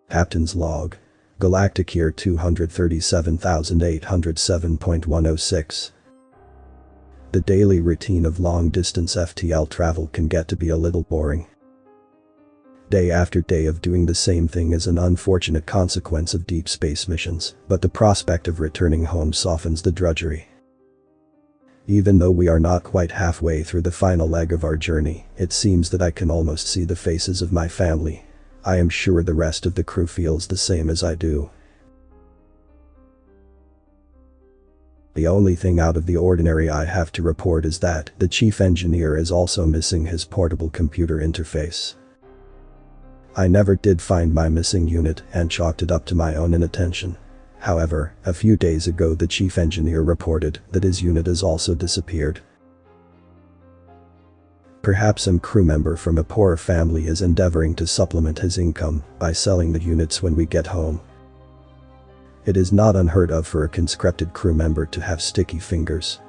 Captain's Log. Galactic Year 237,807.106. The daily routine of long-distance FTL travel can get to be a little boring. Day after day of doing the same thing is an unfortunate consequence of deep space missions, but the prospect of returning home softens the drudgery. Even though we are not quite halfway through the final leg of our journey, it seems that I can almost see the faces of my family. I am sure the rest of the crew feels the same as I do. The only thing out of the ordinary I have to report is that the chief engineer is also missing his portable computer interface. I never did find my missing unit and chalked it up to my own inattention. However, a few days ago the chief engineer reported that his unit has also disappeared. Perhaps some crew member from a poorer family is endeavoring to supplement his income by selling the units when we get home. It is not unheard of for a conscripted crew member to have sticky fingers.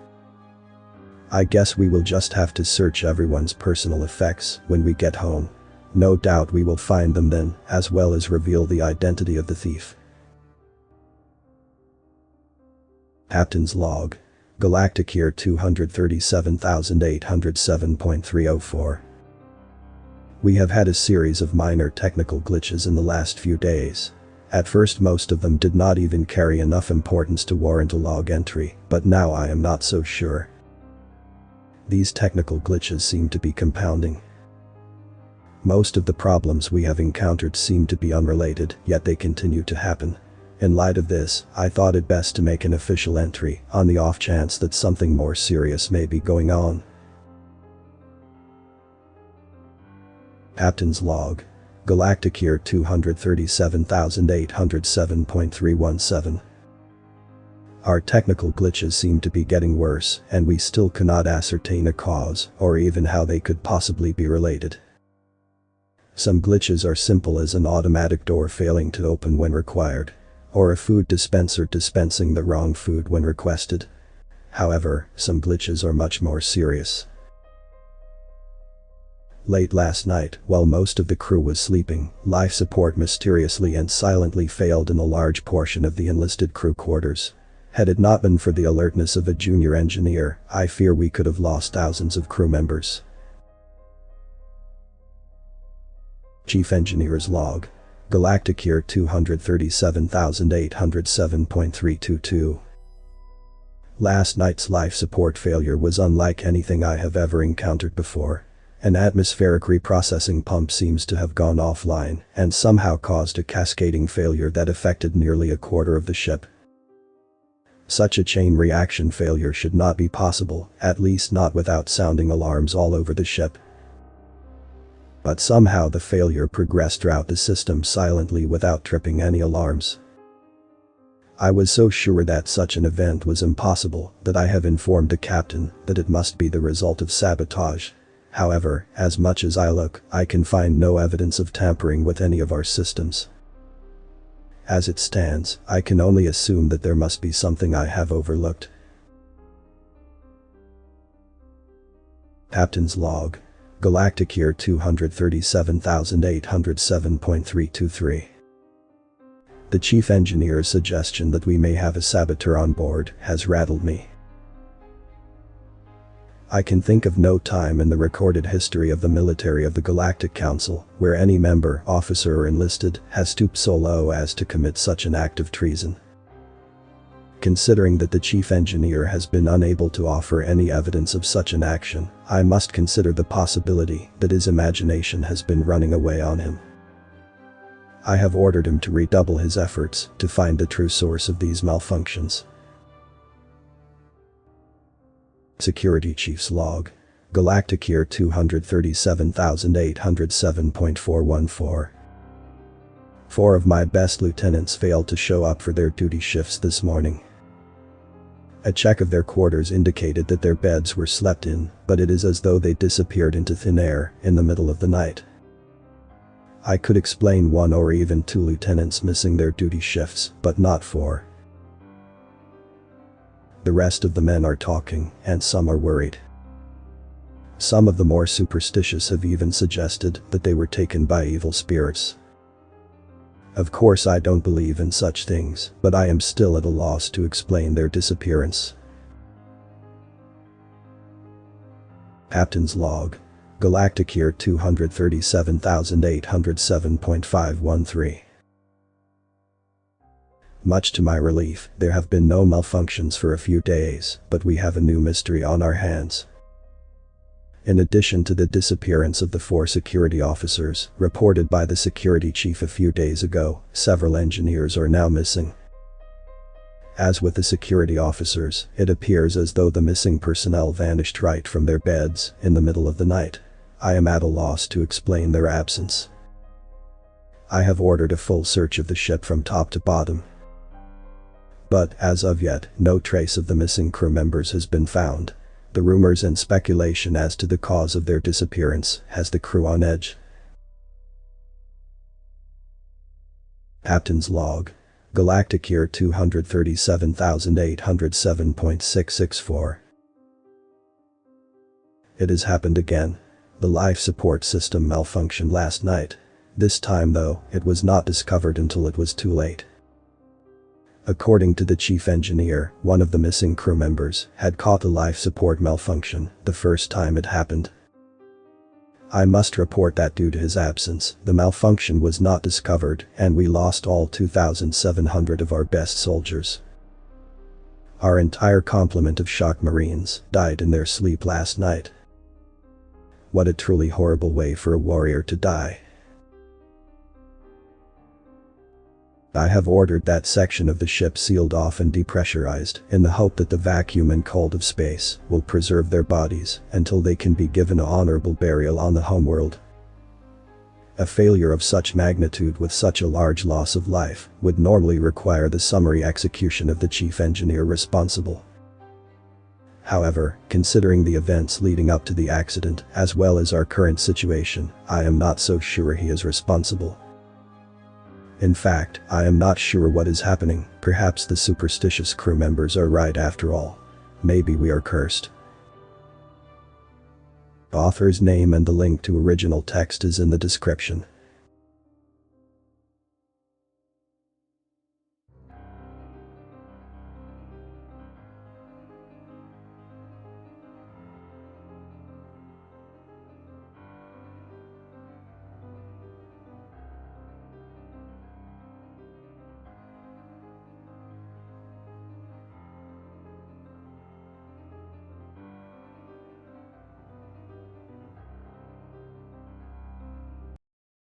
I guess we will just have to search everyone's personal effects when we get home. No doubt we will find them then, as well as reveal the identity of the thief. Captain's Log. Galactic Year 237,807.304. We have had a series of minor technical glitches in the last few days. At first most of them did not even carry enough importance to warrant a log entry, but now I am not so sure. These technical glitches seem to be compounding. Most of the problems we have encountered seem to be unrelated, yet they continue to happen. In light of this, I thought it best to make an official entry, on the off chance that something more serious may be going on. Captain's Log. Galactic Year 237,807.317. Our technical glitches seem to be getting worse, and we still cannot ascertain a cause, or even how they could possibly be related. Some glitches are simple as an automatic door failing to open when required, or a food dispenser dispensing the wrong food when requested. However, some glitches are much more serious. Late last night, while most of the crew was sleeping, life support mysteriously and silently failed in a large portion of the enlisted crew quarters. Had it not been for the alertness of a junior engineer, I fear we could have lost thousands of crew members. Chief Engineer's Log. Galactic Year 237,807.322. Last night's life support failure was unlike anything I have ever encountered before. An atmospheric reprocessing pump seems to have gone offline and somehow caused a cascading failure that affected nearly a quarter of the ship. Such a chain reaction failure should not be possible, at least not without sounding alarms all over the ship. But somehow the failure progressed throughout the system silently without tripping any alarms. I was so sure that such an event was impossible that I have informed the captain that it must be the result of sabotage. However, as much as I look, I can find no evidence of tampering with any of our systems. As it stands, I can only assume that there must be something I have overlooked. Captain's Log. Galactic Year 237,807.323. The chief engineer's suggestion that we may have a saboteur on board has rattled me. I can think of no time in the recorded history of the military of the Galactic Council where any member, officer or enlisted has stooped so low as to commit such an act of treason. Considering that the chief engineer has been unable to offer any evidence of such an action, I must consider the possibility that his imagination has been running away on him. I have ordered him to redouble his efforts to find the true source of these malfunctions. Security Chief's Log. Galactic Year 237,807.414. 4 of my best lieutenants failed to show up for their duty shifts this morning. A check of their quarters indicated that their beds were slept in, but it is as though they disappeared into thin air in the middle of the night. I could explain 1 or even 2 lieutenants missing their duty shifts, but not 4. The rest of the men are talking, and some are worried. Some of the more superstitious have even suggested that they were taken by evil spirits. Of course I don't believe in such things, but I am still at a loss to explain their disappearance. Captain's log. Galactic year 237,807.513. Much to my relief, there have been no malfunctions for a few days, but we have a new mystery on our hands. In addition to the disappearance of the 4 security officers, reported by the security chief a few days ago, several engineers are now missing. As with the security officers, it appears as though the missing personnel vanished right from their beds in the middle of the night. I am at a loss to explain their absence. I have ordered a full search of the ship from top to bottom. But, as of yet, no trace of the missing crew members has been found. The rumors and speculation as to the cause of their disappearance has the crew on edge. Captain's log. Galactic year 237,807.664. It has happened again. The life support system malfunctioned last night. This time though, it was not discovered until it was too late. According to the chief engineer, one of the missing crew members had caught the life support malfunction the first time it happened. I must report that due to his absence, the malfunction was not discovered and we lost all 2,700 of our best soldiers. Our entire complement of shock marines died in their sleep last night. What a truly horrible way for a warrior to die. I have ordered that section of the ship sealed off and depressurized in the hope that the vacuum and cold of space will preserve their bodies until they can be given an honorable burial on the homeworld. A failure of such magnitude with such a large loss of life would normally require the summary execution of the chief engineer responsible. However, considering the events leading up to the accident as well as our current situation, I am not so sure he is responsible. In fact, I am not sure what is happening. Perhaps the superstitious crew members are right after all. Maybe we are cursed. Author's name and the link to original text is in the description.